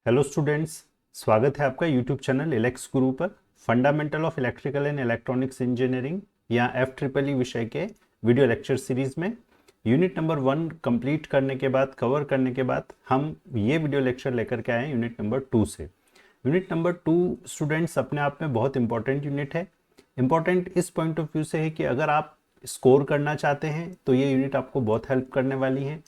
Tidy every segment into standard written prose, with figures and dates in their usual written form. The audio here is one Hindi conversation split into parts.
हेलो स्टूडेंट्स, स्वागत है आपका यूट्यूब चैनल इलेक्स गुरु पर। Fundamental of electrical and electronics engineering या FEEE विषय के वीडियो लेक्चर सीरीज में यूनिट नंबर 1 कंप्लीट करने के बाद, कवर करने के बाद हम ये वीडियो लेक्चर लेकर के आए हैं यूनिट नंबर 2 से। यूनिट नंबर 2 स्टूडेंट्स अपने आप में बहुत इंपॉर्टेंट यूनिट है। इंपॉर्टेंट इस पॉइंट ऑफ व्यू से है कि अगर आप स्कोर करना चाहते हैं तो ये यूनिट आपको बहुत हेल्प करने वाली है।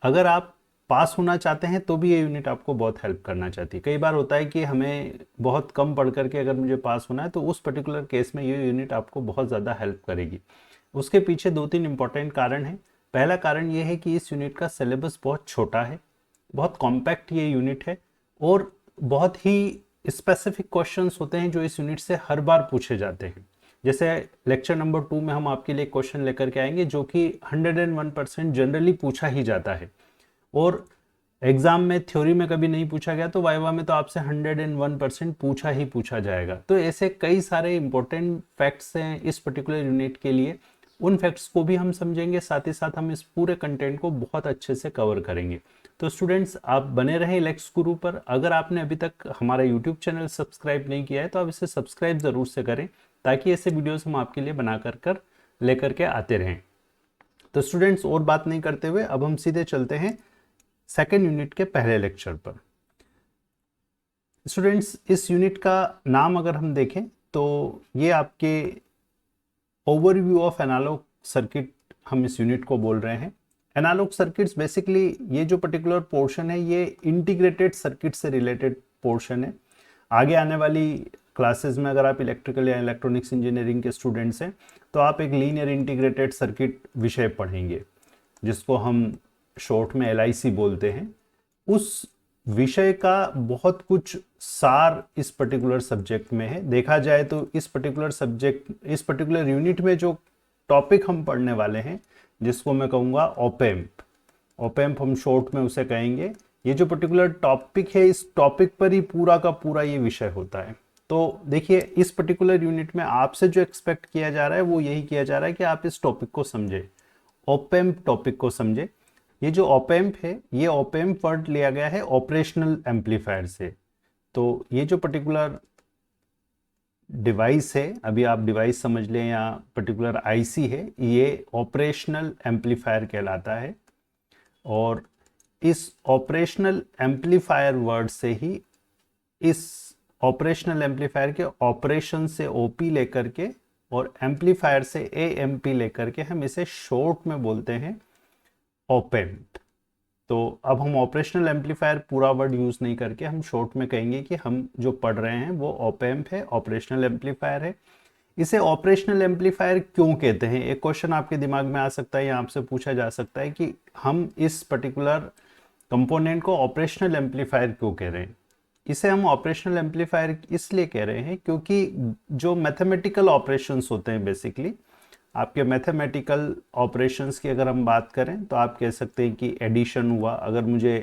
अगर आप पास होना चाहते हैं तो भी ये यूनिट आपको बहुत हेल्प करना चाहती है। कई बार होता है कि हमें बहुत कम पढ़ करके अगर मुझे पास होना है तो उस पर्टिकुलर केस में ये यूनिट आपको बहुत ज़्यादा हेल्प करेगी। उसके पीछे 2-3 इंपॉर्टेंट कारण हैं। पहला कारण ये है कि इस यूनिट का सिलेबस बहुत छोटा है, बहुत कॉम्पैक्ट ये यूनिट है और बहुत ही स्पेसिफिक क्वेश्चंस होते हैं जो इस यूनिट से हर बार पूछे जाते हैं। जैसे लेक्चर नंबर 2 में हम आपके लिए क्वेश्चन लेकर के आएंगे जो कि 101% जनरली पूछा ही जाता है और एग्जाम में थ्योरी में कभी नहीं पूछा गया तो वाइवा में तो आपसे 101% पूछा ही पूछा जाएगा। तो ऐसे कई सारे इंपॉर्टेंट फैक्ट्स हैं इस पर्टिकुलर यूनिट के लिए। उन फैक्ट्स को भी हम समझेंगे, साथ ही साथ हम इस पूरे कंटेंट को बहुत अच्छे से कवर करेंगे। तो स्टूडेंट्स, आप बने रहें इलेक्स गुरु पर। अगर आपने अभी तक हमारा यूट्यूब चैनल सब्सक्राइब नहीं किया है तो आप इसे सब्सक्राइब ज़रूर से करें ताकि ऐसे वीडियोस हम आपके लिए बना कर लेकर के आते रहें। तो स्टूडेंट्स, और बात नहीं करते हुए अब हम सीधे चलते हैं सेकेंड यूनिट के पहले लेक्चर पर। स्टूडेंट्स, इस यूनिट का नाम अगर हम देखें तो ये आपके ओवरव्यू ऑफ एनालॉग सर्किट हम इस यूनिट को बोल रहे हैं। एनालॉग सर्किट्स बेसिकली ये जो पर्टिकुलर पोर्शन है ये इंटीग्रेटेड सर्किट से रिलेटेड पोर्शन है। आगे आने वाली क्लासेस में अगर आप इलेक्ट्रिकल या इलेक्ट्रॉनिक्स इंजीनियरिंग के स्टूडेंट्स हैं तो आप एक लीनियर इंटीग्रेटेड सर्किट विषय पढ़ेंगे जिसको हम शॉर्ट में LIC बोलते हैं। उस विषय का बहुत कुछ सार इस पर्टिकुलर सब्जेक्ट में है। देखा जाए तो इस पर्टिकुलर यूनिट में जो टॉपिक हम पढ़ने वाले हैं जिसको मैं कहूँगा ओपेम्प हम शॉर्ट में उसे कहेंगे। ये जो पर्टिकुलर टॉपिक है इस टॉपिक पर ही पूरा का पूरा ये विषय होता है। तो देखिए, इस पर्टिकुलर यूनिट में आपसे जो एक्सपेक्ट किया जा रहा है वो यही किया जा रहा है कि आप इस टॉपिक को समझे, ओपेम्प टॉपिक को समझे। ये जो ओपेम्प है ये ओपेम्प वर्ड लिया गया है ऑपरेशनल एम्पलीफायर से। तो ये जो पर्टिकुलर डिवाइस है, अभी आप डिवाइस समझ लें या पर्टिकुलर IC है, ये ऑपरेशनल एम्पलीफायर कहलाता है। और इस ऑपरेशनल एम्पलीफायर वर्ड से ही इस ऑपरेशनल एम्पलीफायर के ऑपरेशन से OP लेकर के और एम्पलीफायर से AMP लेकर के हम इसे शॉर्ट में बोलते हैं ओपेम्प। तो अब हम ऑपरेशनल एम्पलीफायर पूरा वर्ड यूज नहीं करके हम शॉर्ट में कहेंगे कि हम जो पढ़ रहे हैं वो ओपेम्प है, ऑपरेशनल एम्पलीफायर है। इसे ऑपरेशनल एम्पलीफायर क्यों कहते हैं? एक क्वेश्चन आपके दिमाग में आ सकता है या आपसे पूछा जा सकता है कि हम इस पर्टिकुलर कंपोनेंट को ऑपरेशनल एम्पलीफायर क्यों कह रहे हैं। इसे हम ऑपरेशनल एम्पलीफायर इसलिए कह रहे हैं क्योंकि जो मैथमेटिकल ऑपरेशंस होते हैं, बेसिकली आपके मैथमेटिकल ऑपरेशंस की अगर हम बात करें तो आप कह सकते हैं कि एडिशन हुआ। अगर मुझे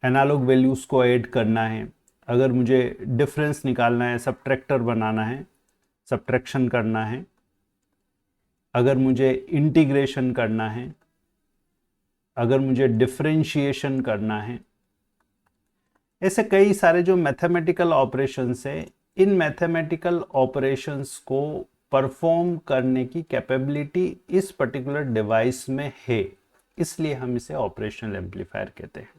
एनालॉग वैल्यूज़ को ऐड करना है, अगर मुझे डिफरेंस निकालना है, सब्ट्रैक्टर बनाना है, सब्ट्रैक्शन करना है, अगर मुझे इंटीग्रेशन करना है, अगर मुझे डिफरेंशिएशन करना है, ऐसे कई सारे जो मैथमेटिकल ऑपरेशंस है, इन मैथमेटिकल ऑपरेशंस को परफॉर्म करने की कैपेबिलिटी इस पर्टिकुलर डिवाइस में है, इसलिए हम इसे ऑपरेशनल एम्पलीफायर कहते हैं।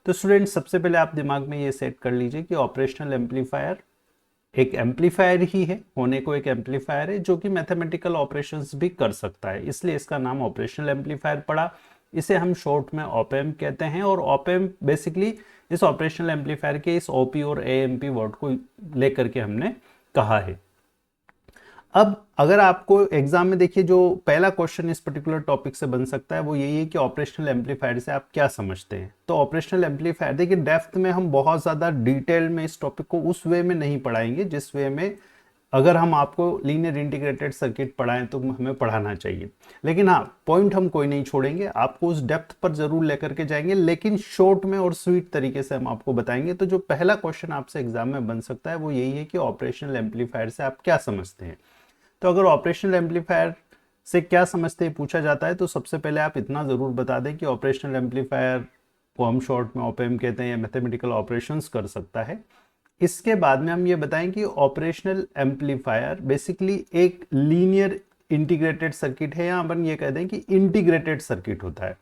तो स्टूडेंट, सबसे पहले आप दिमाग में ये सेट कर लीजिए कि ऑपरेशनल एम्पलीफायर एक एम्पलीफायर ही है, होने को एक एम्पलीफायर है जो कि मैथमेटिकल ऑपरेशंस भी कर सकता है, इसलिए इसका नाम ऑपरेशनल एम्पलीफायर पड़ा। इसे हम शॉर्ट में ऑपेम्प कहते हैं और ऑपेम्प बेसिकली इस ऑपरेशनल एम्पलीफायर के इस OP और AMP वर्ड को लेकर के हमने कहा है। अब अगर आपको एग्जाम में देखिए जो पहला क्वेश्चन इस पर्टिकुलर टॉपिक से बन सकता है वो यही है कि ऑपरेशनल एम्पलीफायर से आप क्या समझते हैं। तो ऑपरेशनल एम्पलीफायर, देखिए डेप्थ में हम बहुत ज़्यादा डिटेल में इस टॉपिक को उस वे में नहीं पढ़ाएंगे जिस वे में अगर हम आपको लीनियर इंटीग्रेटेड सर्किट पढ़ाएं तो हमें पढ़ाना चाहिए। लेकिन हाँ, पॉइंट हम कोई नहीं छोड़ेंगे, आपको उस डेप्थ पर जरूर लेकर के जाएंगे, लेकिन शॉर्ट में और स्वीट तरीके से हम आपको बताएंगे। तो जो पहला क्वेश्चन आपसे एग्जाम में बन सकता है वो यही है कि ऑपरेशनल एम्पलीफायर से आप क्या समझते हैं। तो अगर ऑपरेशनल एम्पलीफायर से क्या समझते हैं पूछा जाता है तो सबसे पहले आप इतना ज़रूर बता दें कि ऑपरेशनल एम्पलीफायर को हम शॉर्ट में ऑपएम कहते हैं, या मैथमेटिकल ऑपरेशंस कर सकता है। इसके बाद में हम ये बताएं कि ऑपरेशनल एम्पलीफायर बेसिकली एक लीनियर इंटीग्रेटेड सर्किट है, या अपन ये कहते हैं कि इंटीग्रेटेड सर्किट होता है।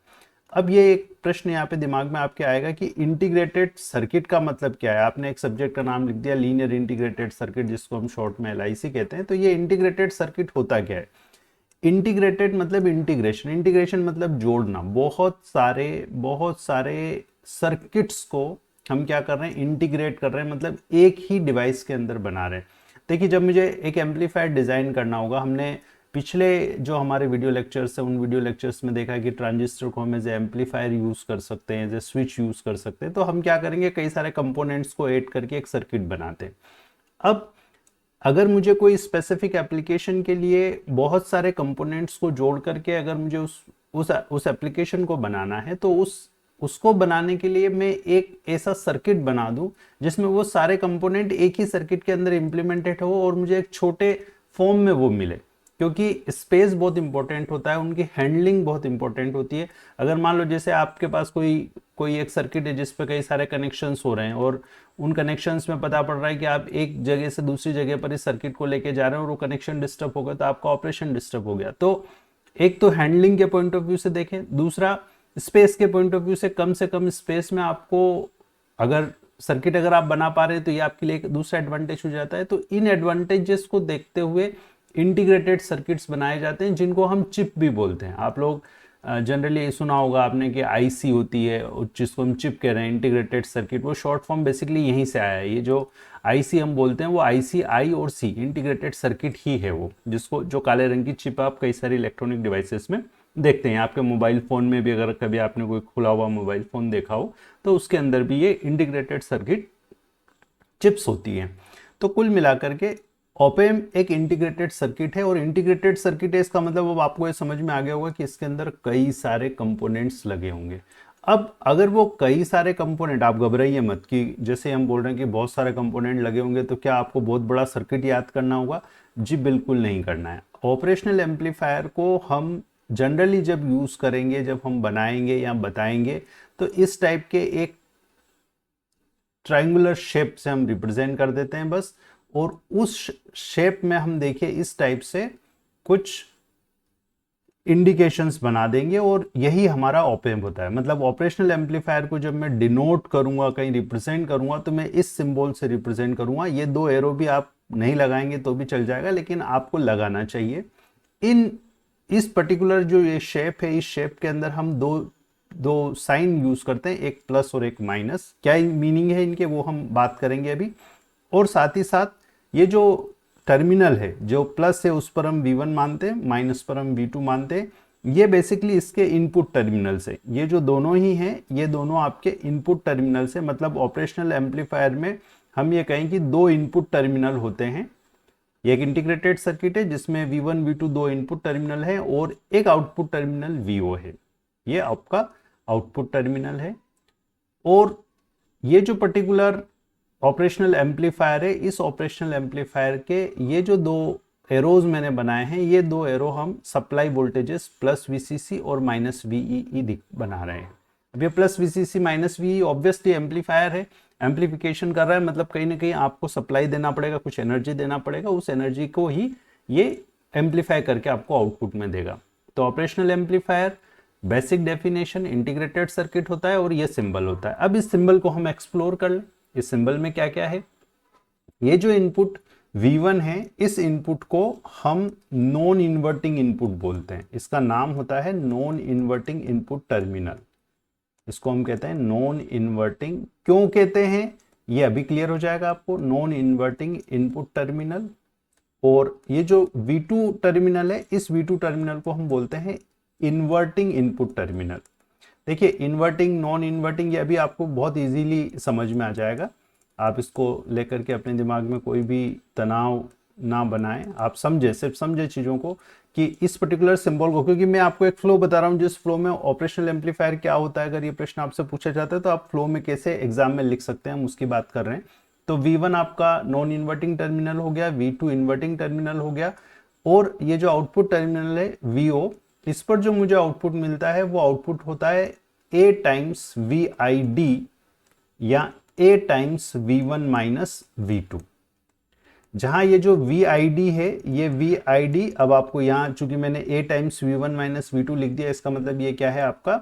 अब ये एक प्रश्न यहाँ पे दिमाग में आपके आएगा कि इंटीग्रेटेड सर्किट का मतलब क्या है। आपने एक सब्जेक्ट का नाम लिख दिया लीनियर इंटीग्रेटेड सर्किट, जिसको हम शॉर्ट में LIC कहते हैं। तो ये इंटीग्रेटेड सर्किट होता क्या है? इंटीग्रेटेड मतलब इंटीग्रेशन, इंटीग्रेशन मतलब जोड़ना। बहुत सारे सर्किट्स को हम क्या कर रहे हैं, इंटीग्रेट कर रहे हैं, मतलब एक ही डिवाइस के अंदर बना रहे हैं। देखिए, जब मुझे एक एम्पलीफायर डिजाइन करना होगा, हमने पिछले जो हमारे वीडियो लेक्चर्स है उन वीडियो लेक्चर्स में देखा है कि ट्रांजिस्टर को हम एज एम्पलीफायर यूज कर सकते हैं, एज स्विच यूज कर सकते हैं। तो हम क्या करेंगे, कई सारे कंपोनेंट्स को ऐड करके एक सर्किट बनाते हैं। अब अगर मुझे कोई स्पेसिफिक एप्लीकेशन के लिए बहुत सारे कंपोनेंट्स को जोड़ करके अगर मुझे उस एप्लीकेशन को बनाना है, तो उसको बनाने के लिए मैं एक ऐसा सर्किट बना दूं जिसमें वो सारे कंपोनेंट एक ही सर्किट के अंदर इंप्लीमेंटेड हो और मुझे एक छोटे फॉर्म में वो मिले। क्योंकि स्पेस बहुत इंपॉर्टेंट होता है, उनकी हैंडलिंग बहुत इंपॉर्टेंट होती है। अगर मान लो जैसे आपके पास कोई एक सर्किट है जिस पे कई सारे कनेक्शंस हो रहे हैं, और उन कनेक्शंस में पता पड़ रहा है कि आप एक जगह से दूसरी जगह पर इस सर्किट को लेके जा रहे हैं और वो कनेक्शन डिस्टर्ब हो गया, तो आपका ऑपरेशन डिस्टर्ब हो गया। तो एक तो हैंडलिंग के पॉइंट ऑफ व्यू से देखें, दूसरा स्पेस के पॉइंट ऑफ व्यू से कम स्पेस में आपको अगर सर्किट अगर आप बना पा रहे हैं तो ये आपके लिए एक दूसरा एडवांटेज हो जाता है। तो इन एडवांटेजेस को देखते हुए इंटीग्रेटेड सर्किट्स बनाए जाते हैं, जिनको हम चिप भी बोलते हैं। आप लोग जनरली सुना होगा आपने कि IC होती है, जिसको हम चिप कह रहे हैं, इंटीग्रेटेड सर्किट। वो शॉर्ट फॉर्म बेसिकली यहीं से आया है। ये जो IC हम बोलते हैं वो IC, I और C इंटीग्रेटेड सर्किट ही है वो, जिसको जो काले रंग की चिप आप कई सारी इलेक्ट्रॉनिक डिवाइसेस में देखते हैं। आपके मोबाइल फ़ोन में भी अगर कभी आपने कोई खुला हुआ मोबाइल फ़ोन देखा हो तो उसके अंदर भी ये इंटीग्रेटेड सर्किट चिप्स होती हैं। तो कुल मिलाकर के ऑपएम एक इंटीग्रेटेड सर्किट है, और इंटीग्रेटेड सर्किट है इसका मतलब अब आपको ये समझ में आ गया होगा कि इसके अंदर कई सारे कंपोनेंट्स लगे होंगे। अब अगर वो कई सारे कंपोनेंट, आप घबराइए मत कि जैसे हम बोल रहे हैं कि बहुत सारे कंपोनेंट लगे होंगे तो क्या आपको बहुत बड़ा सर्किट याद करना होगा? जी बिल्कुल नहीं करना है। ऑपरेशनल एम्पलीफायर को हम जनरली जब यूज करेंगे, जब हम बनाएंगे या बताएंगे, तो इस टाइप के एक ट्रायंगुलर शेप से हम रिप्रेजेंट कर देते हैं बस, और उस शेप में हम देखिए इस टाइप से कुछ इंडिकेशंस बना देंगे, और यही हमारा ऑपएम्प होता है। मतलब ऑपरेशनल एम्पलीफायर को जब मैं डिनोट करूंगा, कहीं रिप्रेजेंट करूंगा, तो मैं इस सिंबल से रिप्रेजेंट करूंगा। ये दो एरो भी आप नहीं लगाएंगे तो भी चल जाएगा, लेकिन आपको लगाना चाहिए। इस पर्टिकुलर जो ये शेप है, इस शेप के अंदर हम दो साइन यूज करते हैं, एक प्लस और एक माइनस। क्या मीनिंग है इनके वो हम बात करेंगे अभी। और साथ ही साथ ये जो टर्मिनल है, जो प्लस है उस पर हम V1 मानते हैं, माइनस पर हम V2 मानते हैं। ये बेसिकली इसके इनपुट टर्मिनल से, ये जो दोनों ही हैं, ये दोनों आपके इनपुट टर्मिनल से, मतलब ऑपरेशनल एम्पलीफायर में हम ये कहें कि दो इनपुट टर्मिनल होते हैं। एक इंटीग्रेटेड सर्किट है जिसमें V1 V2 दो इनपुट टर्मिनल है, और एक आउटपुट टर्मिनल VO है। ये आपका आउटपुट टर्मिनल है। और ये जो पर्टिकुलर ऑपरेशनल एम्पलीफायर है, इस ऑपरेशनल एम्पलीफायर के ये जो दो एरोज मैंने बनाए हैं, ये दो एरो हम सप्लाई वोल्टेजेस प्लस VCC और माइनस VEE बना रहे हैं। अब ये plus VCC minus VEE obviously amplifier है, एम्पलीफिकेशन कर रहा है, मतलब कहीं ना कहीं आपको सप्लाई देना पड़ेगा, कुछ एनर्जी देना पड़ेगा, उस एनर्जी को ही ये एम्पलीफाई करके आपको आउटपुट में देगा। तो operational amplifier basic definition integrated circuit होता है, और ये सिंबल होता है। अब इस सिंबल को हम एक्सप्लोर कर लें। इस सिंबल में क्या क्या है? ये जो इनपुट V1 है, इस इनपुट को हम नॉन इन्वर्टिंग इनपुट बोलते हैं। इसका नाम होता है नॉन इन्वर्टिंग इनपुट टर्मिनल। इसको हम कहते हैं नॉन इन्वर्टिंग। क्यों कहते हैं ये अभी क्लियर हो जाएगा आपको। Non inverting input terminal. और ये जो V2 टर्मिनल है, इस V2 टर्मिनल को हम बोलते हैं इन्वर्टिंग इनपुट टर्मिनल। देखिए, इन्वर्टिंग, नॉन इन्वर्टिंग, ये अभी आपको बहुत इजीली समझ में आ जाएगा। आप इसको लेकर के अपने दिमाग में कोई भी तनाव ना बनाएं। आप समझे, सिर्फ समझे चीज़ों को कि इस पर्टिकुलर सिंबल को, क्योंकि मैं आपको एक फ्लो बता रहा हूँ जिस फ्लो में ऑपरेशनल एम्पलीफायर क्या होता है। अगर ये प्रश्न आपसे पूछा जाता है तो आप फ्लो में कैसे एग्जाम में लिख सकते हैं, हम उसकी बात कर रहे हैं। तो V1 आपका नॉन इन्वर्टिंग टर्मिनल हो गया, V2 इन्वर्टिंग टर्मिनल हो गया, और ये जो आउटपुट टर्मिनल है VO, इस पर जो मुझे आउटपुट मिलता है वो आउटपुट होता है A टाइम्स VID या A times V1 minus V2। जहां ये जो VID है, ये VID अब आपको यहां चूंकि मैंने A times V1 minus V2 लिख दिया, इसका मतलब ये क्या है, आपका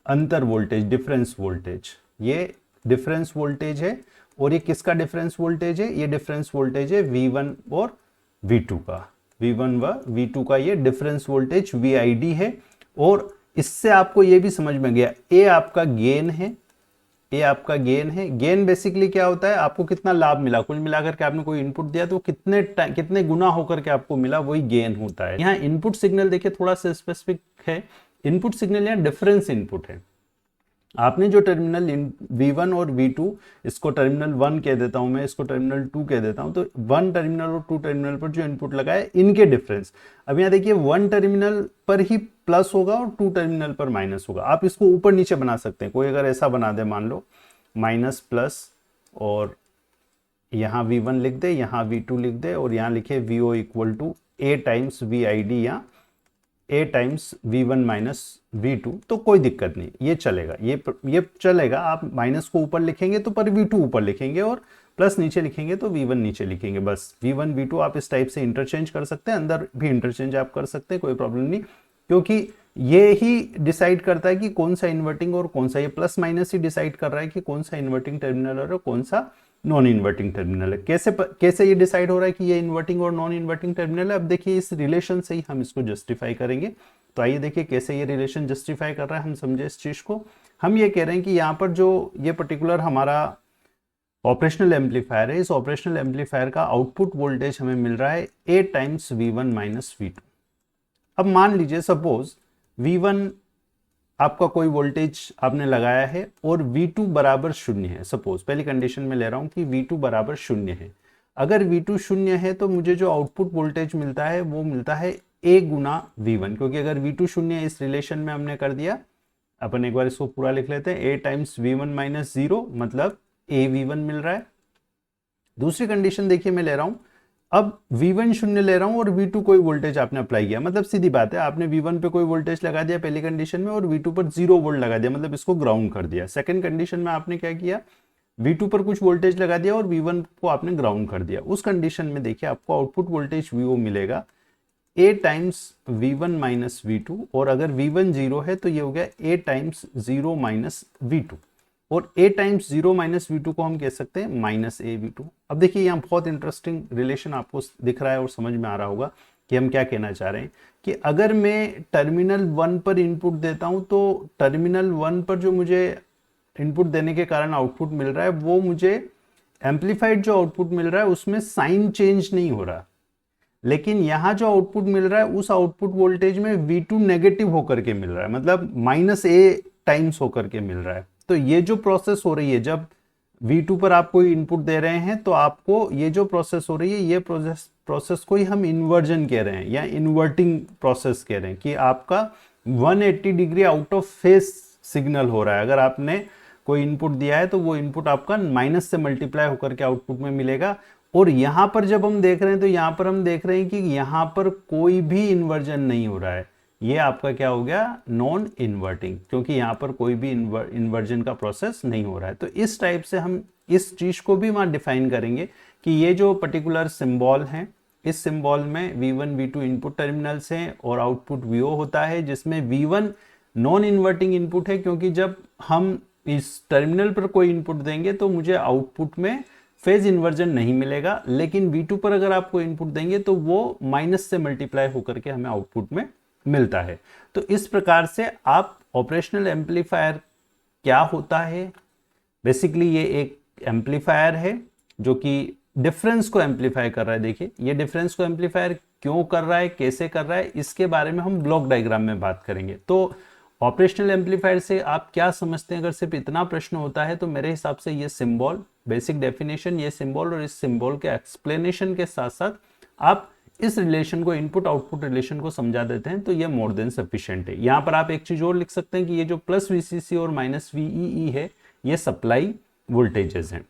अंतर वोल्टेज, डिफरेंस वोल्टेज। ये डिफरेंस वोल्टेज है। और ये किसका डिफरेंस वोल्टेज है? ये डिफरेंस वोल्टेज है V1 और V2 का। V1 व V2 का ये डिफरेंस वोल्टेज VID है। और इससे आपको ये भी समझ में गया, A आपका गेन है, ये आपका गेन है। गेन बेसिकली क्या होता है, आपको कितना लाभ मिला, कुल मिलाकर के आपने कोई इनपुट दिया तो कितने गुना होकर के आपको मिला, वही गेन होता है। यहाँ इनपुट सिग्नल देखिए थोड़ा सा स्पेसिफिक है। इनपुट सिग्नल यहाँ डिफरेंस इनपुट है। आपने जो टर्मिनल V1 और V2, इसको टर्मिनल 1 कह देता हूं मैं, इसको टर्मिनल 2 कह देता हूं, तो 1 टर्मिनल और 2 टर्मिनल पर जो इनपुट लगा है, इनके डिफरेंस। अब यहाँ देखिए 1 टर्मिनल पर ही प्लस होगा और 2 टर्मिनल पर माइनस होगा। आप इसको ऊपर नीचे बना सकते हैं। कोई अगर ऐसा बना दे, मान लो माइनस प्लस, और यहाँ V1 लिख दे, यहाँ V2 लिख दे, और यहाँ लिखे VO equal to A times VID या A times V1 minus V2, तो कोई दिक्कत नहीं, ये चलेगा, ये चलेगा। आप माइनस को ऊपर लिखेंगे तो पर V2 ऊपर लिखेंगे, और प्लस नीचे लिखेंगे तो V1 नीचे लिखेंगे। बस V1 V2 आप इस टाइप से इंटरचेंज कर सकते हैं, अंदर भी इंटरचेंज आप कर सकते हैं, कोई प्रॉब्लम नहीं, क्योंकि ये ही डिसाइड करता है कि कौन सा इन्वर्टिंग और कौन सा, ये प्लस माइनस ही डिसाइड कर रहा है कि कौन सा इन्वर्टिंग टर्मिनल और कौन सा नॉन इन्वर्टिंग टर्मिनल है। कैसे ये डिसाइड हो रहा है कि ये इन्वर्टिंग और नॉन इन्वर्टिंग टर्मिनल है? अब देखिए इस रिलेशन से ही हम इसको जस्टिफाई करेंगे। तो आइए देखिए कैसे ये रिलेशन जस्टिफाई कर रहा है, हम समझे इस चीज को। हम ये कह रहे हैं कि यहाँ पर जो ये पर्टिकुलर हमारा ऑपरेशनल एम्पलीफायर है, इस ऑपरेशनल एम्पलीफायर का आउटपुट वोल्टेज हमें मिल रहा है A times V1 minus V2। अब मान लीजिए सपोज V1 आपका कोई वोल्टेज आपने लगाया है और V2 बराबर 0 है। सपोज पहली कंडीशन में ले रहा हूं कि V2 बराबर 0 है। अगर V2 0 है तो मुझे जो आउटपुट वोल्टेज मिलता है वो मिलता है A गुना V1, क्योंकि अगर V2 0 है, इस रिलेशन में हमने कर दिया। अपन एक बार इसको पूरा लिख लेते हैं, A टाइम्स V1 माइनस 0 मतलब A V1 मिल रहा है। दूसरी कंडीशन देखिए मैं ले रहा हूं, अब V1 0 ले रहा हूं और V2 कोई वोल्टेज आपने अप्लाई किया, मतलब सीधी बात है, आपने V1 पे कोई वोल्टेज लगा दिया पहली कंडीशन में और V2 पर 0 वोल्ट लगा दिया, मतलब इसको ग्राउंड कर दिया। सेकंड कंडीशन में आपने क्या किया, V2 पर कुछ वोल्टेज लगा दिया और V1 को आपने ग्राउंड कर दिया। उस कंडीशन में देखिए आपको आउटपुट वोल्टेज VO मिलेगा A times V1 minus V2, और अगर V1 0 है तो ये हो गया A टाइम्स 0 माइनस V2, और A टाइम्स 0 माइनस V2 को हम कह सकते हैं माइनस A V2। अब देखिए यहाँ बहुत इंटरेस्टिंग रिलेशन आपको दिख रहा है और समझ में आ रहा होगा कि हम क्या कहना चाह रहे हैं, कि अगर मैं टर्मिनल 1 पर इनपुट देता हूं तो टर्मिनल 1 पर जो मुझे इनपुट देने के कारण आउटपुट मिल रहा है, वो मुझे एम्पलीफाइड जो आउटपुट मिल रहा है उसमें साइन चेंज नहीं हो रहा, लेकिन यहां जो आउटपुट मिल रहा है उस आउटपुट वोल्टेज में V2 नेगेटिव होकर के मिल रहा है, मतलब माइनस A टाइम्स होकर के मिल रहा है। तो ये जो प्रोसेस हो रही है, जब V2 पर आप कोई इनपुट दे रहे हैं तो आपको ये जो प्रोसेस हो रही है, ये प्रोसेस को ही हम इन्वर्जन कह रहे हैं या इन्वर्टिंग प्रोसेस कह रहे हैं, कि आपका 180 degree out of face signal हो रहा है। अगर आपने कोई इनपुट दिया है तो वो इनपुट आपका माइनस से मल्टीप्लाई होकर के आउटपुट में मिलेगा। और यहां पर जब हम देख रहे हैं तो यहां पर हम देख रहे हैं कि यहां पर कोई भी इन्वर्जन नहीं हो रहा है, ये आपका क्या हो गया, नॉन इन्वर्टिंग, क्योंकि यहां पर कोई भी इन्वर्जन का प्रोसेस नहीं हो रहा है। तो इस टाइप से हम इस चीज को भी वहां डिफाइन करेंगे कि ये जो पर्टिकुलर सिंबल है, इस सिंबल में V1 V2 इनपुट टर्मिनल्स हैं और आउटपुट VO होता है, जिसमें V1 नॉन इन्वर्टिंग इनपुट है, क्योंकि जब हम इस टर्मिनल पर कोई इनपुट देंगे तो मुझे आउटपुट में फेज इन्वर्जन नहीं मिलेगा, लेकिन V2 पर अगर आपको इनपुट देंगे तो वो माइनस से मल्टीप्लाई होकर के हमें आउटपुट में मिलता है। तो इस प्रकार से आप ऑपरेशनल एम्पलीफायर क्या होता है, बेसिकली ये एक एम्पलीफायर है जो कि डिफरेंस को एम्पलीफाई कर रहा है। देखिए ये डिफरेंस को एम्पलीफायर क्यों कर रहा है, कैसे कर रहा है, इसके बारे में हम ब्लॉक डायग्राम में बात करेंगे। तो ऑपरेशनल एम्पलीफायर से आप क्या समझते हैं, अगर सिर्फ इतना प्रश्न होता है तो मेरे हिसाब से ये सिंबल, बेसिक डेफिनेशन, ये सिंबल और इस सिंबल के एक्सप्लेनेशन के साथ साथ आप इस रिलेशन को, इनपुट आउटपुट रिलेशन को समझा देते हैं तो ये मोर देन सफिशिएंट है। यहां पर आप एक चीज और लिख सकते हैं कि ये जो प्लस VCC और माइनस VEE है, ये सप्लाई वोल्टेजेस हैं।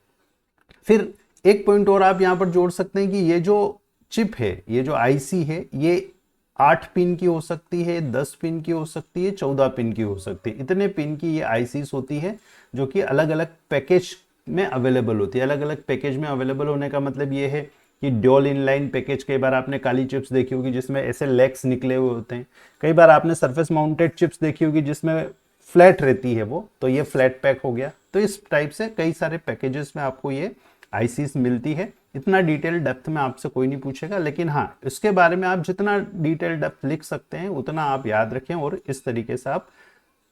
फिर एक पॉइंट और आप यहां पर जोड़ सकते हैं कि ये जो चिप है, ये जो IC है, ये 8 पिन की हो सकती है, 10 पिन की हो सकती है, 14 पिन की हो सकती है। इतने पिन की ये आईसीस होती है जो कि अलग अलग पैकेज में अवेलेबल होती है। अलग अलग पैकेज में अवेलेबल होने का मतलब ये है कि ड्यूल इनलाइन पैकेज, कई बार आपने काली चिप्स देखी होगी जिसमें ऐसे लेग्स निकले हुए होते हैं। कई बार आपने सरफेस माउंटेड चिप्स देखी होगी जिसमें फ्लैट रहती है वो, तो ये फ्लैट पैक हो गया। तो इस टाइप से कई सारे पैकेजेस में आपको ये आईसीस मिलती है। इतना डिटेल डेप्थ में आपसे कोई नहीं पूछेगा, लेकिन हाँ, इसके बारे में आप जितना डिटेल डेप्थ लिख सकते हैं उतना आप याद रखें। और इस तरीके से आप,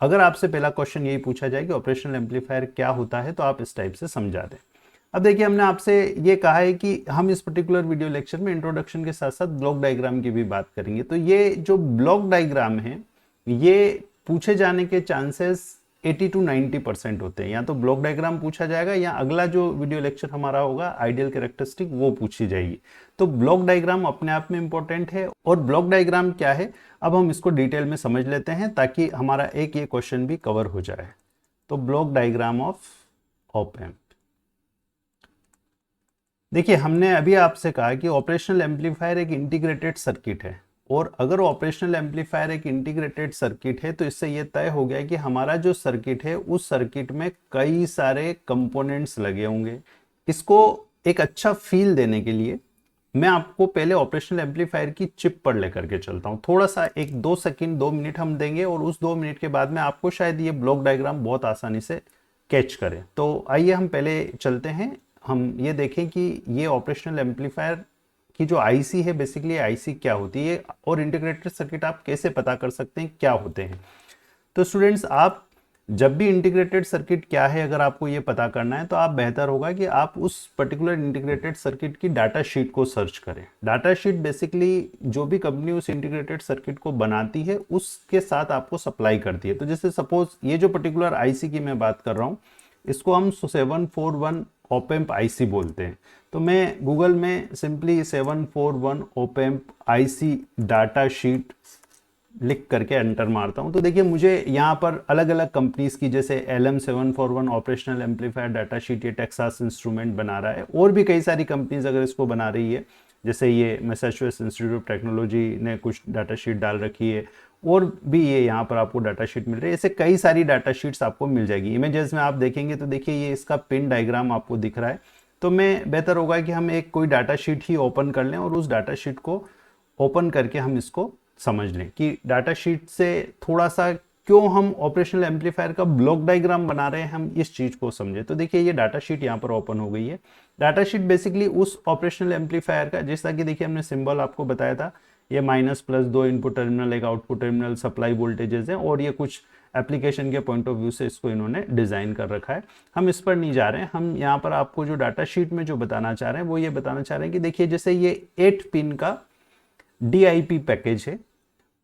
अगर आपसे पहला क्वेश्चन यही पूछा जाए कि ऑपरेशनल एम्पलीफायर क्या होता है, तो आप इस टाइप से समझा दें। अब देखिए, हमने आपसे ये कहा है कि हम इस पर्टिकुलर वीडियो लेक्चर में इंट्रोडक्शन के साथ साथ ब्लॉक डायग्राम की भी बात करेंगे। तो ये जो ब्लॉक डायग्राम है, ये पूछे जाने के चांसेस 80 to 90% होते हैं। या तो ब्लॉक डायग्राम पूछा जाएगा या अगला जो वीडियो लेक्चर हमारा होगा आइडियल कैरेक्टरिस्टिक, वो पूछी जाएगी। तो ब्लॉक डायग्राम अपने आप में इंपॉर्टेंट है। और ब्लॉक डायग्राम क्या है, अब हम इसको डिटेल में समझ लेते हैं ताकि हमारा एक ये क्वेश्चन भी कवर हो जाए। तो block diagram of op amp. देखिए, हमने अभी आपसे कहा कि ऑपरेशनल एम्पलीफायर एक इंटीग्रेटेड सर्किट है। और अगर ऑपरेशनल एम्पलीफायर एक इंटीग्रेटेड सर्किट है तो इससे यह तय हो गया कि हमारा जो सर्किट है उस सर्किट में कई सारे कंपोनेंट्स लगे होंगे। इसको एक अच्छा फील देने के लिए मैं आपको पहले ऑपरेशनल एम्पलीफायर की चिप पर लेकर के चलता हूं। थोड़ा सा एक 2 सेकंड 2 मिनट हम देंगे और उस 2 मिनट के बाद में आपको शायद ये ब्लॉक डायग्राम बहुत आसानी से कैच करें। तो आइए हम पहले चलते हैं, हम ये देखें कि ये ऑपरेशनल एम्पलीफायर कि जो आईसी है, बेसिकली आईसी क्या होती है और इंटीग्रेटेड सर्किट आप कैसे पता कर सकते हैं क्या होते हैं। तो स्टूडेंट्स, आप जब भी इंटीग्रेटेड सर्किट क्या है अगर आपको ये पता करना है तो आप बेहतर होगा कि आप उस पर्टिकुलर इंटीग्रेटेड सर्किट की डाटा शीट को सर्च करें। डाटा शीट बेसिकली जो भी कंपनी उस इंटीग्रेटेड सर्किट को बनाती है उसके साथ आपको सप्लाई करती है। तो जैसे सपोज ये जो पर्टिकुलर आईसी की मैं बात कर रहा हूँ, इसको हम 741 ओपेम्प आईसी बोलते हैं। तो मैं गूगल में सिंपली 741 ओपेम्प आईसी डाटा शीट लिख करके एंटर मारता हूं, तो देखिए मुझे यहाँ पर अलग अलग कंपनीज की, जैसे LM741 operational amplifier data sheet ये टेक्सास इंस्ट्रूमेंट बना रहा है। और भी कई सारी कंपनीज अगर इसको बना रही है, जैसे ये मैसाचुसेट्स इंस्टीट्यूट ऑफ टेक्नोलॉजी ने कुछ डाटा शीट डाल रखी है, और भी ये यहाँ पर आपको डाटा शीट मिल रही है। ऐसे कई सारी डाटा शीट्स आपको मिल जाएगी। इमेजेस में आप देखेंगे तो देखिए ये इसका पिन डायग्राम आपको दिख रहा है। तो मैं बेहतर होगा कि हम एक कोई डाटा शीट ही ओपन कर लें और उस डाटा शीट को ओपन करके हम इसको समझ लें कि डाटा शीट से थोड़ा सा क्यों हम ऑपरेशनल एम्पलीफायर का ब्लॉक डायग्राम बना रहे हैं, हम इस चीज को समझे। तो देखिए ये डाटा शीट यहाँ पर ओपन हो गई है। डाटा शीट बेसिकली उस ऑपरेशनल एम्पलीफायर का, जैसा कि देखिए हमने सिंबल आपको बताया था, ये माइनस प्लस 2 इनपुट टर्मिनल, एक आउटपुट टर्मिनल, सप्लाई वोल्टेजेस हैं, और ये कुछ एप्लीकेशन के पॉइंट ऑफ व्यू से इसको इन्होंने डिजाइन कर रखा है। हम इस पर नहीं जा रहे हैं। हम यहाँ पर आपको जो डाटा शीट में जो बताना चाह रहे हैं वो ये बताना चाह रहे हैं कि देखिए जैसे ये 8 पिन का DIP पैकेज है,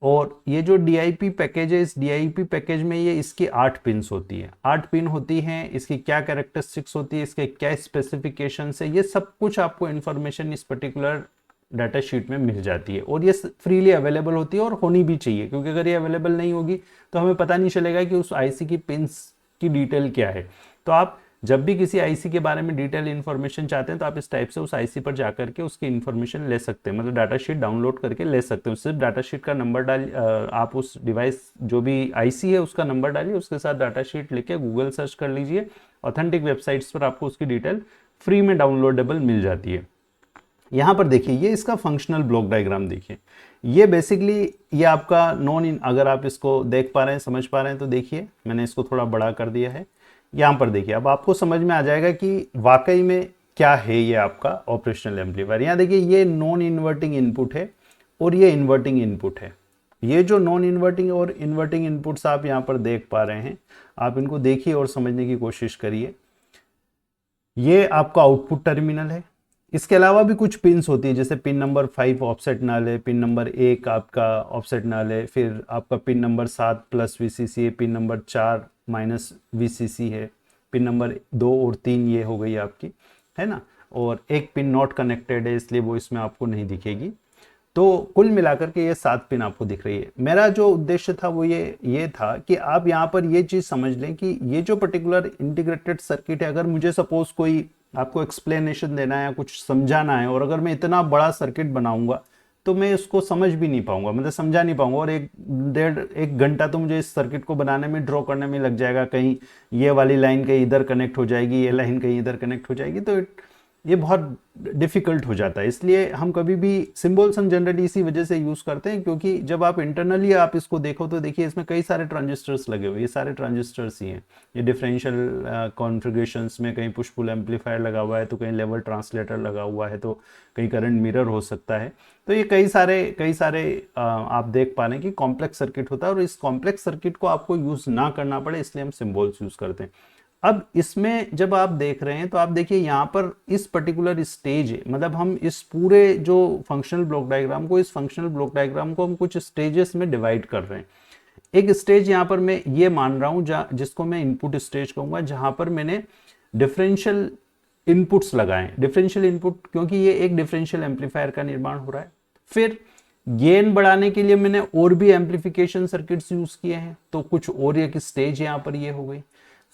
और ये जो DIP पैकेज है, इस DIP पैकेज में ये इसकी 8 पिन्स होती है। 8 पिन होती हैं, इसकी क्या कैरेक्टरिस्टिक्स होती है, इसके क्या स्पेसिफिकेशन है, ये सब कुछ आपको इन्फॉर्मेशन इस पर्टिकुलर डाटा शीट में मिल जाती है। और ये फ्रीली अवेलेबल होती है और होनी भी चाहिए, क्योंकि अगर ये अवेलेबल नहीं होगी तो हमें पता नहीं चलेगा कि उस आईसी की पिन्स की डिटेल क्या है। तो आप जब भी किसी आईसी के बारे में डिटेल इन्फॉर्मेशन चाहते हैं तो आप इस टाइप से उस आईसी पर जाकर के उसकी इन्फॉर्मेशन ले सकते हैं, मतलब डाटा शीट डाउनलोड करके ले सकते हैं। सिर्फ डाटा शीट का नंबर डाल, आप उस डिवाइस जो भी आईसी है उसका नंबर डालिए, उसके साथ डाटा शीट लेके गूगल सर्च कर लीजिए। ऑथेंटिक वेबसाइट्स पर आपको उसकी डिटेल फ्री में डाउनलोडेबल मिल जाती है। यहाँ पर देखिए ये इसका फंक्शनल ब्लॉक डायग्राम देखिए। ये बेसिकली ये आपका नॉन इन, अगर आप इसको देख पा रहे हैं, समझ पा रहे हैं, तो देखिए मैंने इसको थोड़ा बड़ा कर दिया है। यहाँ पर देखिए अब आपको समझ में आ जाएगा कि वाकई में क्या है ये आपका ऑपरेशनल एम्पलीफायर। यहाँ देखिए ये नॉन इन्वर्टिंग इनपुट है और ये इन्वर्टिंग इनपुट है। ये जो नॉन इन्वर्टिंग और इन्वर्टिंग इनपुट्स आप यहाँ पर देख पा रहे हैं, आप इनको देखिए और समझने की कोशिश करिए। ये आपका आउटपुट टर्मिनल है। इसके अलावा भी कुछ पिन्स होती है, जैसे पिन नंबर 5 ऑफसेट नल है, पिन नंबर 1 आपका ऑफसेट नल है, फिर आपका पिन नंबर 7 प्लस VCC है, पिन नंबर 4 माइनस VCC है, पिन नंबर 2 और 3 ये हो गई आपकी, है ना। और एक पिन नॉट कनेक्टेड है, इसलिए वो इसमें आपको नहीं दिखेगी। तो कुल मिलाकर के ये 7 पिन आपको दिख रही है। मेरा जो उद्देश्य था वो ये था कि आप यहाँ पर ये चीज़ समझ लें कि ये जो पर्टिकुलर इंटीग्रेटेड सर्किट है, अगर मुझे सपोज कोई आपको एक्सप्लेनेशन देना है या कुछ समझाना है, और अगर मैं इतना बड़ा सर्किट बनाऊंगा तो मैं उसको समझ भी नहीं पाऊंगा, मतलब समझा नहीं पाऊंगा, और एक घंटा तो मुझे इस सर्किट को बनाने में, ड्रॉ करने में लग जाएगा। कहीं ये वाली लाइन कहीं इधर कनेक्ट हो जाएगी, ये लाइन कहीं इधर कनेक्ट हो जाएगी, तो ये बहुत डिफिकल्ट हो जाता है। इसलिए हम कभी भी सिंबल्स हम जनरली इसी वजह से यूज करते हैं, क्योंकि जब आप इंटरनली आप इसको देखो तो देखिए इसमें कई सारे ट्रांजिस्टर्स लगे हुए, ये सारे ट्रांजिस्टर्स ही हैं। ये डिफरेंशियल कॉन्फ़िगरेशंस में कहीं पुश पुल एम्पलीफायर लगा हुआ है, तो कहीं लेवल ट्रांसलेटर लगा हुआ है, तो कहीं करंट मिरर हो सकता है। तो ये कई सारे आप देख पा रहे हैं कि कॉम्प्लेक्स सर्किट होता है, और इस कॉम्प्लेक्स सर्किट को आपको यूज ना करना पड़े इसलिए हम सिंबल्स यूज करते हैं। अब इसमें जब आप देख रहे हैं तो आप देखिए यहाँ पर इस पर्टिकुलर स्टेज है, मतलब हम इस पूरे जो फंक्शनल ब्लॉक डायग्राम को, इस फंक्शनल ब्लॉक डायग्राम को हम कुछ स्टेजेस में डिवाइड कर रहे हैं। एक स्टेज यहाँ पर मैं ये मान रहा हूँ जिसको मैं इनपुट स्टेज कहूंगा, जहां पर मैंने डिफरेंशियल इनपुट्स लगाए। डिफरेंशियल इनपुट क्योंकि ये एक डिफरेंशियल एम्पलीफायर का निर्माण हो रहा है। फिर गेन बढ़ाने के लिए मैंने और भी एम्पलीफिकेशन सर्किट्स यूज किए हैं, तो कुछ और एक स्टेज यहाँ पर ये हो गई।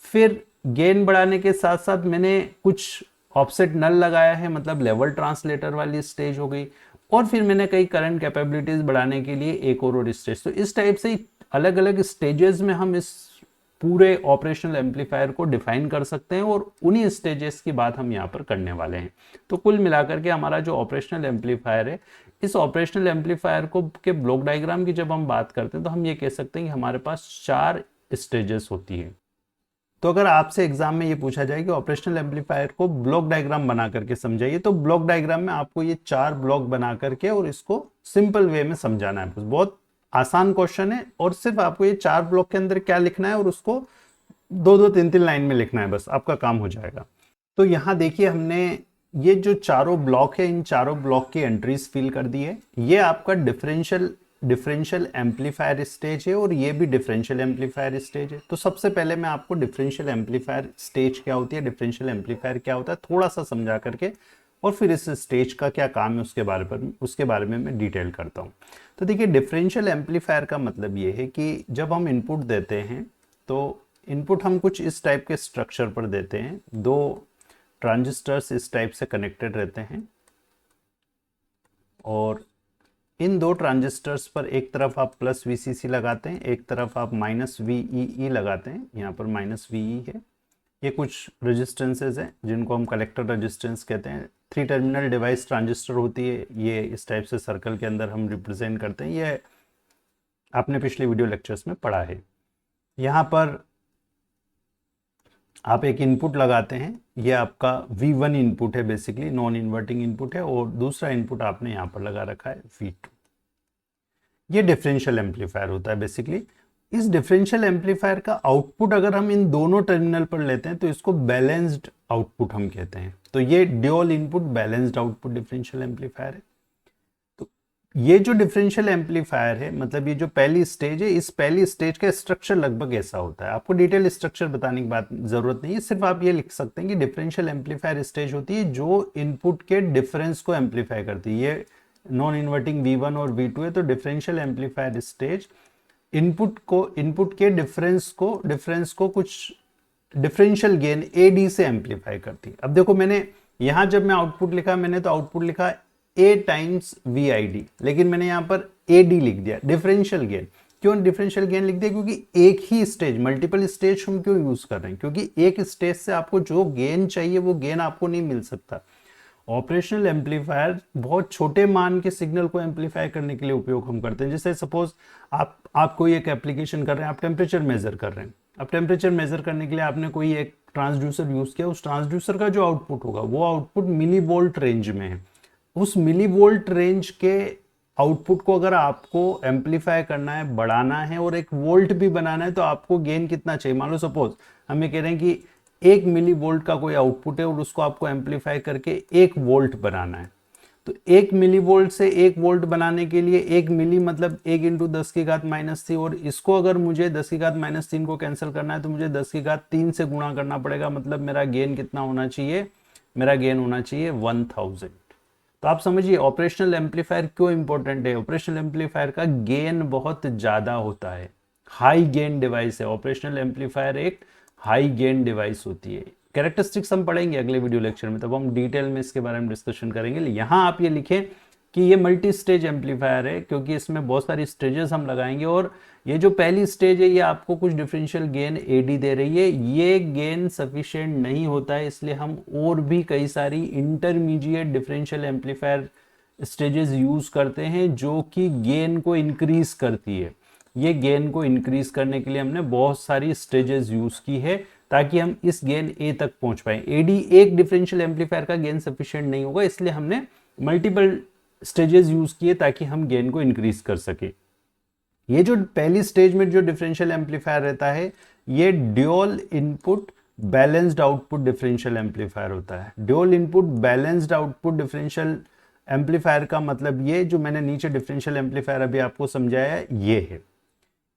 फिर गेन बढ़ाने के साथ साथ मैंने कुछ ऑफसेट नल लगाया है, मतलब लेवल ट्रांसलेटर वाली स्टेज हो गई। और फिर मैंने कई करंट कैपेबिलिटीज बढ़ाने के लिए एक और स्टेज। तो इस टाइप से अलग अलग स्टेजेस में हम इस पूरे ऑपरेशनल एम्पलीफायर को डिफाइन कर सकते हैं, और उन्हीं स्टेजेस की बात हम यहाँ पर करने वाले हैं। तो कुल मिलाकर के हमारा जो ऑपरेशनल एम्पलीफायर है, इस ऑपरेशनल एम्पलीफायर को के ब्लॉक डायग्राम की जब हम बात करते हैं तो हम ये कह सकते हैं कि हमारे पास 4 स्टेजेस होती है। तो अगर आपसे एग्जाम में ये पूछा जाए कि ऑपरेशनल एम्पलीफायर को ब्लॉक डायग्राम बना करके समझाइए, तो ब्लॉक डायग्राम में आपको ये 4 ब्लॉक बना करके और इसको सिंपल वे में समझाना है। बहुत आसान क्वेश्चन है, और सिर्फ आपको ये 4 ब्लॉक के अंदर क्या लिखना है और उसको 2-2, 3-3 लाइन में लिखना है, बस आपका काम हो जाएगा। तो यहाँ देखिए हमने ये जो चारों ब्लॉक है, इन चारों ब्लॉक की एंट्रीज फिल कर दी है। ये आपका डिफरेंशियल एम्पलीफायर स्टेज है, और ये भी डिफरेंशियल एम्पलीफायर स्टेज है। तो सबसे पहले मैं आपको डिफरेंशियल एम्पलीफायर स्टेज क्या होती है, डिफरेंशियल एम्पलीफायर क्या होता है, थोड़ा सा समझा करके, और फिर इस स्टेज का क्या काम है उसके बारे में मैं डिटेल करता हूँ। तो देखिए डिफरेंशियल एम्पलीफायर का मतलब ये है कि जब हम इनपुट देते हैं, तो इनपुट हम कुछ इस टाइप के स्ट्रक्चर पर देते हैं। 2 ट्रांजिस्टर्स इस टाइप से कनेक्टेड रहते हैं, और इन 2 ट्रांजिस्टर्स पर एक तरफ आप प्लस VCC लगाते हैं, एक तरफ आप माइनस VEE लगाते हैं। यहाँ पर माइनस VE है। ये कुछ रेजिस्टेंसेज हैं जिनको हम कलेक्टर रेजिस्टेंस कहते हैं। 3 टर्मिनल डिवाइस ट्रांजिस्टर होती है, ये इस टाइप से सर्कल के अंदर हम रिप्रेजेंट करते हैं। ये आपने पिछले वीडियो लेक्चर्स में पढ़ा है। यहाँ पर आप एक इनपुट लगाते हैं, ये आपका V1 इनपुट है, बेसिकली नॉन इन्वर्टिंग इनपुट है, और दूसरा इनपुट आपने यहाँ पर लगा रखा है V2। ये डिफरेंशियल एम्पलीफायर होता है बेसिकली। इस डिफरेंशियल एम्पलीफायर का आउटपुट अगर हम इन दोनों टर्मिनल पर लेते हैं तो इसको बैलेंस्ड आउटपुट हम कहते हैं। तो ये dual input balanced output differential amplifier है। तो ये जो डिफरेंशियल एम्पलीफायर है, मतलब ये जो पहली स्टेज है, इस पहली स्टेज का स्ट्रक्चर लगभग ऐसा होता है। आपको डिटेल स्ट्रक्चर बताने की बात जरूरत नहीं है, सिर्फ आप ये लिख सकते हैं कि डिफरेंशियल एम्पलीफायर स्टेज होती है जो इनपुट के डिफरेंस को एम्पलीफाई करती है। ये नॉन इन्वर्टिंग V1 और V2 है, तो डिफरेंशियल एम्पलीफायर स्टेज इनपुट के डिफरेंस को कुछ डिफरेंशियल गेन AD से एम्पलीफाई करती है। अब देखो मैंने यहां जब मैं आउटपुट लिखा, मैंने तो आउटपुट लिखा A टाइम्स VID, लेकिन मैंने यहां पर AD लिख दिया, डिफरेंशियल गेन। क्यों डिफरेंशियल गेन लिख दिया? क्योंकि एक ही स्टेज, मल्टीपल स्टेज हम क्यों यूज कर रहे हैं? क्योंकि एक स्टेज से आपको जो गेन चाहिए वो गेन आपको नहीं मिल सकता। ऑपरेशनल एम्पलीफायर बहुत छोटे मान के सिग्नल को एम्पलीफाई करने के लिए उपयोग हम करते हैं। जैसे सपोज आप कोई एक एप्लीकेशन कर रहे हैं, आप टेम्परेचर मेजर कर रहे हैं। अब टेम्परेचर मेजर करने के लिए आपने कोई एक ट्रांसड्यूसर यूज किया, उस ट्रांसड्यूसर का जो आउटपुट होगा वो आउटपुट मिली वोल्ट रेंज में है। उस मिली वोल्ट रेंज के आउटपुट को अगर आपको एम्पलीफाई करना है, बढ़ाना है और एक वोल्ट भी बनाना है, तो आपको गेन कितना चाहिए? मान लो सपोज हम ये कह रहे हैं कि 1 मिली वोल्ट का कोई आउटपुट है और उसको आपको एम्पलीफाई करके 1 वोल्ट बनाना है। तो 1 मिली वोल्ट से 1 वोल्ट बनाने के लिए 1 मिली मतलब 1 इंटू 10 की घात -3, और इसको अगर मुझे 10 की घात -3 को कैंसिल करना है तो मुझे 10 की घात 3 से गुणा करना पड़ेगा। मतलब मेरा गेन कितना होना चाहिए? मेरा गेन होना चाहिए 1000। तो आप समझिए ऑपरेशनल एम्पलीफायर क्यों इंपॉर्टेंट है। ऑपरेशनल एम्पलीफायर का गेन बहुत ज्यादा होता है, हाई गेन डिवाइस है। ऑपरेशनल एम्पलीफायर एक हाई गेन डिवाइस होती है। कैरेक्टरिस्टिक्स हम पढ़ेंगे अगले वीडियो लेक्चर में, तब हम डिटेल में इसके बारे में डिस्कशन करेंगे। यहाँ आप ये लिखें कि ये मल्टी स्टेज एम्पलीफायर है, क्योंकि इसमें बहुत सारी स्टेजेस हम लगाएंगे और ये जो पहली स्टेज है ये आपको कुछ डिफरेंशियल गेन एडी दे रही है। ये गेन सफिशिएंट नहीं होता है, इसलिए हम और भी कई सारी intermediate differential amplifier stages use करते हैं जो कि गेन को इंक्रीज करती है। ये गेन को इंक्रीज करने के लिए हमने बहुत सारी स्टेजेस यूज की है ताकि हम इस गेन ए तक पहुंच पाए। एडी एक डिफरेंशियल एम्पलीफायर का गेन सफिशिएंट नहीं होगा, इसलिए हमने मल्टीपल स्टेजेस यूज किए ताकि हम गेन को इंक्रीज कर सके। ये जो पहली स्टेज में जो डिफरेंशियल एम्पलीफायर रहता है ये dual input balanced output differential amplifier होता है। Dual input balanced output differential amplifier का मतलब ये जो मैंने नीचे डिफरेंशियल एम्पलीफायर अभी आपको समझाया ये है।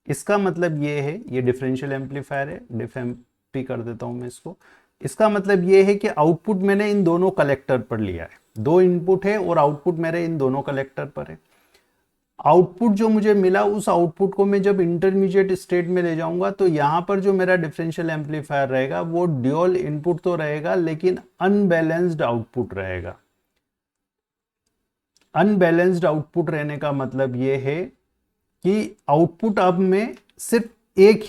इसका मतलब ये है, ये डिफरेंशियल एम्पलीफायर है, डिफ एम्पी कर देता हूं मैं इसको। इसका मतलब ये है कि आउटपुट मैंने इन दोनों कलेक्टर पर लिया है, दो इनपुट है और आउटपुट मेरे इन दोनों कलेक्टर पर है। आउटपुट जो मुझे मिला उस आउटपुट को मैं जब इंटरमीडिएट स्टेट में ले जाऊंगा तो यहां पर जो मेरा डिफरेंशियल एम्पलीफायर रहेगा वो ड्यूअल इनपुट तो रहेगा लेकिन अनबैलेंस्ड आउटपुट रहेगा। अनबैलेंस्ड आउटपुट रहने का मतलब ये है कि आउटपुट अब मैं सिर्फ एक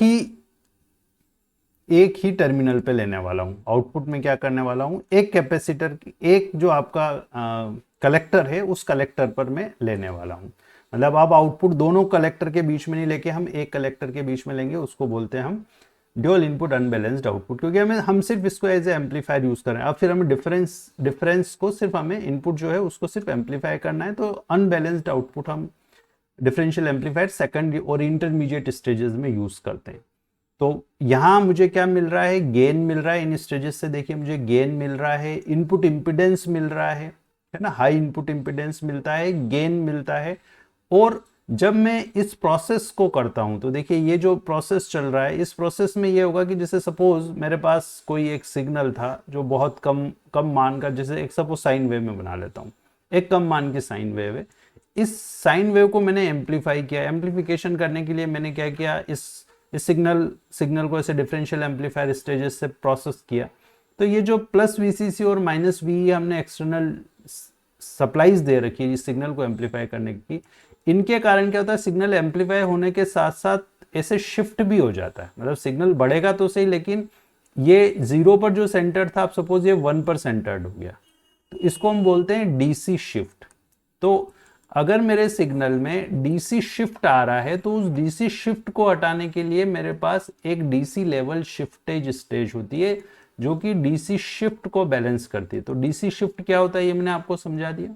ही टर्मिनल पे लेने वाला हूं। आउटपुट में क्या करने वाला हूं, एक कैपेसिटर, एक जो आपका कलेक्टर है उस कलेक्टर पर मैं लेने वाला हूं। मतलब अब आउटपुट दोनों कलेक्टर के बीच में नहीं लेके हम एक कलेक्टर के बीच में लेंगे, उसको बोलते हैं हम ड्यूअल इनपुट अनबैलेंस्ड आउटपुट, क्योंकि हम सिर्फ इसको एज ए एम्पलीफायर यूज कर रहे हैं। अब फिर हमें डिफरेंस को सिर्फ हमें इनपुट जो है उसको सिर्फ एम्पलीफाई करना है, तो अनबैलेंस्ड आउटपुट हम डिफरेंशियल एम्पलीफायर सेकंड और इंटरमीडिएट स्टेजेस में यूज करते हैं। तो यहां मुझे क्या मिल रहा है, गेन मिल रहा है इन स्टेजेस से। देखिए मुझे गेन मिल रहा है, इनपुट इंपिडेंस मिल रहा है ना, हाई इनपुट इंपिडेंस मिलता है, गेन मिलता है। और जब मैं इस प्रोसेस को करता हूं तो देखिए ये जो प्रोसेस चल रहा है, इस प्रोसेस में ये होगा कि जैसे सपोज मेरे पास कोई एक सिग्नल था जो बहुत कम मान का, जैसे एक सपोज साइन वेव में बना लेता हूं, एक कम मान की साइन वेव है। इस साइन वेव को मैंने एम्पलीफाई किया। एम्पलीफिकेशन करने के लिए मैंने क्या किया, इस सिग्नल को ऐसे डिफरेंशियल एम्पलीफायर स्टेजेस से प्रोसेस किया। तो ये जो प्लस वीसीसी और माइनस वी हमने एक्सटर्नल सप्लाईज दे रखी है इस सिग्नल को एम्पलीफाई करने की, इनके कारण क्या होता है, सिग्नल एम्पलीफाई होने के साथ साथ ऐसे शिफ्ट भी हो जाता है। मतलब सिग्नल बढ़ेगा तो सही, लेकिन ये 0 पर जो सेंटर था, आप सपोज ये 1 पर सेंटर्ड हो गया, तो इसको हम बोलते हैं डीसी शिफ्ट। तो अगर मेरे सिग्नल में डीसी शिफ्ट आ रहा है तो उस डीसी शिफ्ट को हटाने के लिए मेरे पास एक डीसी लेवल शिफ्टेज स्टेज होती है जो कि डीसी शिफ्ट को बैलेंस करती है। तो डीसी शिफ्ट क्या होता है ये मैंने आपको समझा दिया।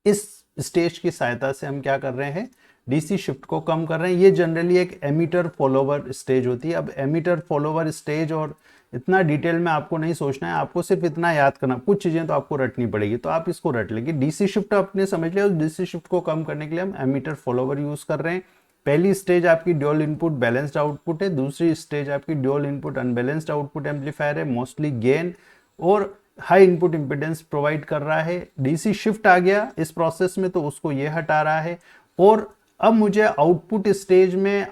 इस स्टेज की सहायता से हम क्या कर रहे हैं, डीसी शिफ्ट को कम कर रहे हैं। ये जनरली एक एमीटर फॉलोवर स्टेज होती है। अब एमीटर फॉलोवर स्टेज, और इतना डिटेल में आपको नहीं सोचना है, आपको सिर्फ इतना याद करना, कुछ चीजें तो आपको रटनी पड़ेगी, तो आप इसको रट लेंगे। डीसी शिफ्ट आपने समझ लिया, उस डीसी शिफ्ट को कम करने के लिए हम एमीटर फॉलोवर यूज कर रहे हैं। पहली स्टेज आपकी ड्यूअल इनपुट बैलेंस्ड आउटपुट है, दूसरी स्टेज आपकी dual input unbalanced output amplifier है, मोस्टली गेन और हाई इनपुट इंपीडेंस प्रोवाइड कर रहा है। डीसी शिफ्ट आ गया इस प्रोसेस में तो उसको ये हटा रहा है। और अब मुझे आउटपुट स्टेज में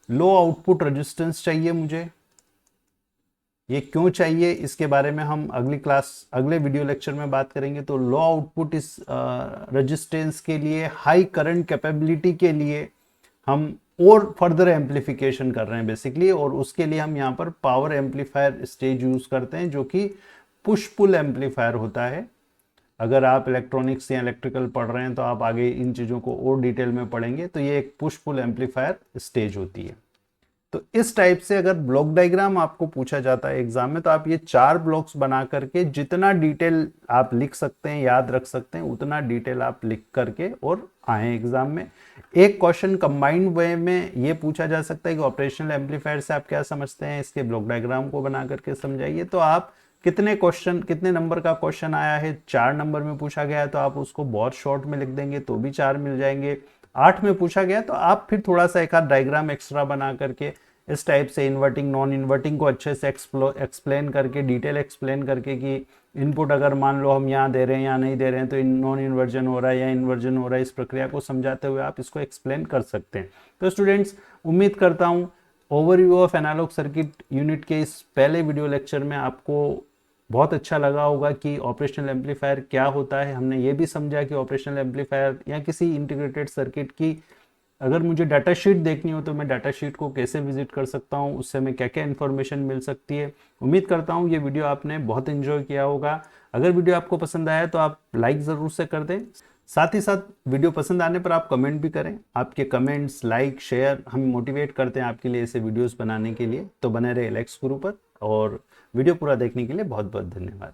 लो आउटपुट रेजिस्टेंस चाहिए मुझे। ये क्यों चाहिए इसके बारे में हम अगले वीडियो लेक्चर में बात करेंगे। तो लो आउटपुट इस रेजिस्टेंस के लिए, हाई करंट कैपेबिलिटी के लिए हम और फर्दर एम्पलीफिकेशन कर रहे हैं बेसिकली, और उसके लिए हम यहाँ पर पावर एम्पलीफायर स्टेज यूज करते हैं जो कि पुश पुल एम्पलीफायर होता है। अगर आप इलेक्ट्रॉनिक्स या इलेक्ट्रिकल पढ़ रहे हैं तो आप आगे इन चीज़ों को और डिटेल में पढ़ेंगे। तो ये एक पुश पुल एम्पलीफायर स्टेज होती है। तो इस टाइप से अगर ब्लॉक डायग्राम आपको पूछा जाता है एग्जाम में तो आप ये 4 ब्लॉक्स बना करके जितना डिटेल आप लिख सकते हैं, याद रख सकते हैं, उतना डिटेल आप लिख करके और आए एग्जाम में। एक क्वेश्चन कंबाइंड वे में ये पूछा जा सकता है कि ऑपरेशनल एम्पलीफायर से आप क्या समझते हैं, इसके ब्लॉक डायग्राम को बना करके समझाइए। तो आप कितने नंबर का क्वेश्चन आया है, 4 नंबर में पूछा गया है तो आप उसको बहुत शॉर्ट में लिख देंगे तो भी 4 मिल जाएंगे। 8 में पूछा गया तो आप फिर थोड़ा सा एक आध डायग्राम एक्स्ट्रा बना करके इस टाइप से इन्वर्टिंग नॉन इन्वर्टिंग को अच्छे से एक्सप्लेन करके, डिटेल एक्सप्लेन करके कि इनपुट अगर मान लो हम यहाँ दे रहे हैं या नहीं दे रहे हैं तो नॉन इन्वर्जन हो रहा है या इन्वर्जन हो रहा है, इस प्रक्रिया को समझाते हुए आप इसको एक्सप्लेन कर सकते हैं। तो स्टूडेंट्स, उम्मीद करता हूँ overview of analog circuit unit के इस पहले वीडियो लेक्चर में आपको बहुत अच्छा लगा होगा कि ऑपरेशनल एम्पलीफायर क्या होता है। हमने ये भी समझा कि ऑपरेशनल एम्पलीफायर या किसी इंटीग्रेटेड सर्किट की अगर मुझे डाटा शीट देखनी हो तो मैं डाटा शीट को कैसे विजिट कर सकता हूँ, उससे हमें क्या क्या इन्फॉर्मेशन मिल सकती है। उम्मीद करता हूँ ये वीडियो आपने बहुत एंजॉय किया होगा। अगर वीडियो आपको पसंद आया तो आप लाइक ज़रूर से कर दें। साथ ही साथ वीडियो पसंद आने पर आप कमेंट भी करें। आपके कमेंट्स, लाइक, शेयर हमें मोटिवेट करते हैं आपके लिए ऐसे वीडियोस बनाने के लिए। तो बने रहे एलेक्स गुरु पर, और वीडियो पूरा देखने के लिए बहुत बहुत धन्यवाद।